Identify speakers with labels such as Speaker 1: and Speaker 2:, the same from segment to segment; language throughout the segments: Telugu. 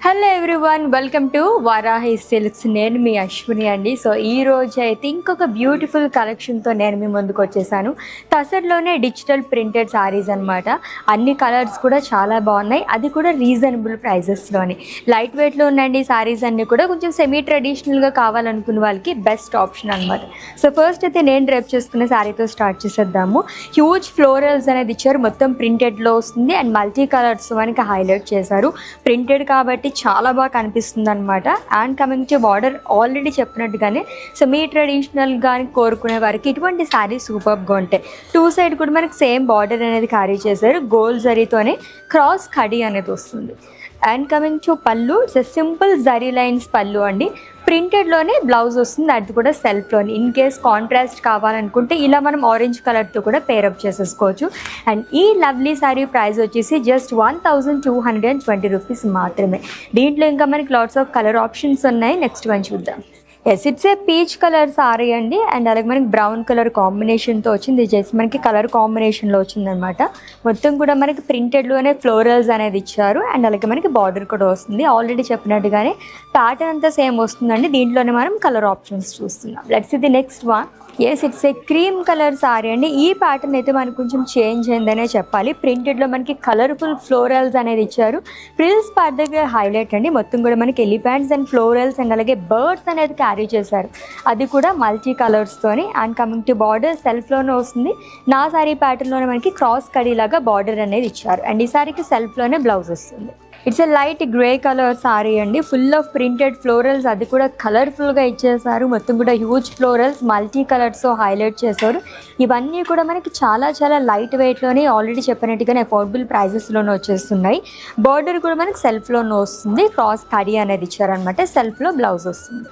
Speaker 1: Hello everyone, welcome to Varahi silks. నేను మీ అశ్విని అండి. సో ఈ రోజు అయితే ఇంకొక బ్యూటిఫుల్ కలెక్షన్తో నేను మీ ముందుకు వచ్చేసాను. టసర్లోనే డిజిటల్ ప్రింటెడ్ శారీస్ అనమాట. అన్ని కలర్స్ కూడా చాలా బాగున్నాయి, అది కూడా రీజనబుల్ ప్రైజెస్లోని. లైట్ వెయిట్లో ఉన్నాయండి శారీస్ అన్నీ కూడా. కొంచెం సెమీ ట్రెడిషనల్గా కావాలనుకున్న వాళ్ళకి బెస్ట్ ఆప్షన్ అనమాట. సో ఫస్ట్ అయితే నేను డ్రైప్ చేసుకున్న శారీతో స్టార్ట్ చేసేద్దాము. హ్యూజ్ ఫ్లోరల్స్ అనేది ఇచ్చారు, మొత్తం ప్రింటెడ్లో వస్తుంది అండ్ మల్టీ కలర్స్ మనకి హైలైట్ చేశారు. ప్రింటెడ్ కాబట్టి చాలా బాగా కనిపిస్తుంది అనమాట. And coming to border, already చెప్పినట్టుగానే సెమీ ట్రెడిషనల్ కానీ కోరుకునే వారికి ఇటువంటి శారీస్ సూపర్గా ఉంటాయి. టూ సైడ్ కూడా మనకి సేమ్ బార్డర్ అనేది క్యారీ చేశారు. గోల్డ్ జరీతోనే క్రాస్ కడి అనేది వస్తుంది. అండ్ కమింగ్ టు పళ్ళు, సింపుల్ జరీ లైన్స్ పళ్ళు అండి. ప్రింటెడ్లోనే బ్లౌజ్ వస్తుంది, అది కూడా సెల్ఫ్లోని. ఇన్ కేస్ కాంట్రాస్ట్ కావాలనుకుంటే ఇలా మనం ఆరెంజ్ కలర్తో కూడా పేరప్ చేసేసుకోవచ్చు. అండ్ ఈ లవ్లీ శారీ ప్రైస్ వచ్చేసి జస్ట్ 1220 రూపీస్ మాత్రమే. దీంట్లో ఇంకా మనకి లాట్స్ ఆఫ్ కలర్ ఆప్షన్స్ ఉన్నాయి. నెక్స్ట్ వన్ చూద్దాం. Yes, it's a peach colour sari అండి. అండ్ అలాగే మనకి బ్రౌన్ కలర్ కాంబినేషన్తో వచ్చింది. ఇది చేసి మనకి కలర్ కాంబినేషన్లో వచ్చిందనమాట. మొత్తం కూడా మనకి ప్రింటెడ్లోనే ఫ్లోరల్స్ అనేది ఇచ్చారు. అండ్ అలాగే మనకి బార్డర్ కూడా వస్తుంది. ఆల్రెడీ చెప్పినట్టుగానే ప్యాటర్న్ అంతా సేమ్ వస్తుందండి. దీంట్లోనే మనం కలర్ ఆప్షన్స్ చూస్తున్నాం. Let's see the next one. Yes, it's a cream colour sari అండి. ఈ ప్యాటర్న్ అయితే మనకు కొంచెం చేంజ్ అయిందనే చెప్పాలి. ప్రింటెడ్లో మనకి కలర్ఫుల్ ఫ్లోరల్స్ అనేది ఇచ్చారు. ఫ్రిల్స్ పార్ట్ దగ్గర హైలైట్ అండి. మొత్తం కూడా మనకి ఎలిఫెంట్స్ అండ్ ఫ్లోరల్స్ అండ్ అలాగే బర్డ్స్ అనేది క్యారీ చేశారు, అది కూడా మల్టీ కలర్స్తోని. అండ్ కమింగ్ టు బార్డర్, సెల్ఫ్లోనే వస్తుంది. నా సారీ ప్యాటర్న్లోనే మనకి క్రాస్ కడీలాగా బార్డర్ అనేది ఇచ్చారు. అండ్ ఈ సారీకి సెల్ఫ్లోనే బ్లౌజ్ వస్తుంది. It's a light grey colour sari అండి. ఫుల్ ఆఫ్ ప్రింటెడ్ ఫ్లోరల్స్, అది కూడా కలర్ఫుల్గా ఇచ్చేసారు. మొత్తం కూడా హ్యూజ్ ఫ్లోరల్స్ మల్టీ కలర్స్తో హైలైట్ చేశారు. ఇవన్నీ కూడా మనకి చాలా చాలా లైట్ వెయిట్లోనే, ఆల్రెడీ చెప్పినట్టుగానే అఫోర్డబుల్ ప్రైజెస్లోనే వచ్చేస్తున్నాయి. బార్డర్ కూడా మనకి సెల్ఫ్లోనే వస్తుంది. క్రాస్ కడీ అనేది ఇచ్చారనమాట. సెల్ఫ్లో బ్లౌజ్ వస్తుంది.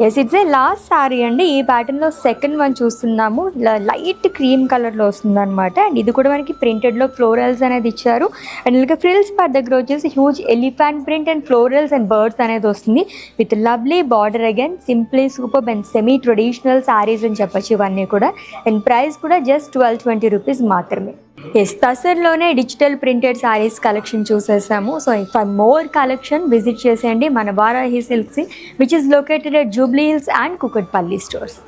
Speaker 1: Yes, it's a last sari అండి. ఈ ప్యాటర్న్లో సెకండ్ వన్ చూస్తున్నాము. లైట్ క్రీమ్ కలర్లో వస్తుంది అనమాట. అండ్ ఇది కూడా మనకి ప్రింటెడ్లో ఫ్లోరల్స్ అనేది ఇచ్చారు. అండ్ ఇంకా ఫ్రిల్స్ పార్ట్ దగ్గర వచ్చేసి huge elephant print and florals and birds అనేది వస్తుంది with lovely border. Again simply super and semi traditional saris అని చెప్పచ్చు ఇవన్నీ కూడా. అండ్ ప్రైస్ కూడా జస్ట్ 1220 రూపీస్ మాత్రమే. ఎస్, టసర్లోనే డిజిటల్ ప్రింటెడ్ శారీస్ కలెక్షన్ చూసేసాము. So for more collection visit చేసేయండి మన Varahi silks, which is located at Jubilee Hills and Kukatpally stores.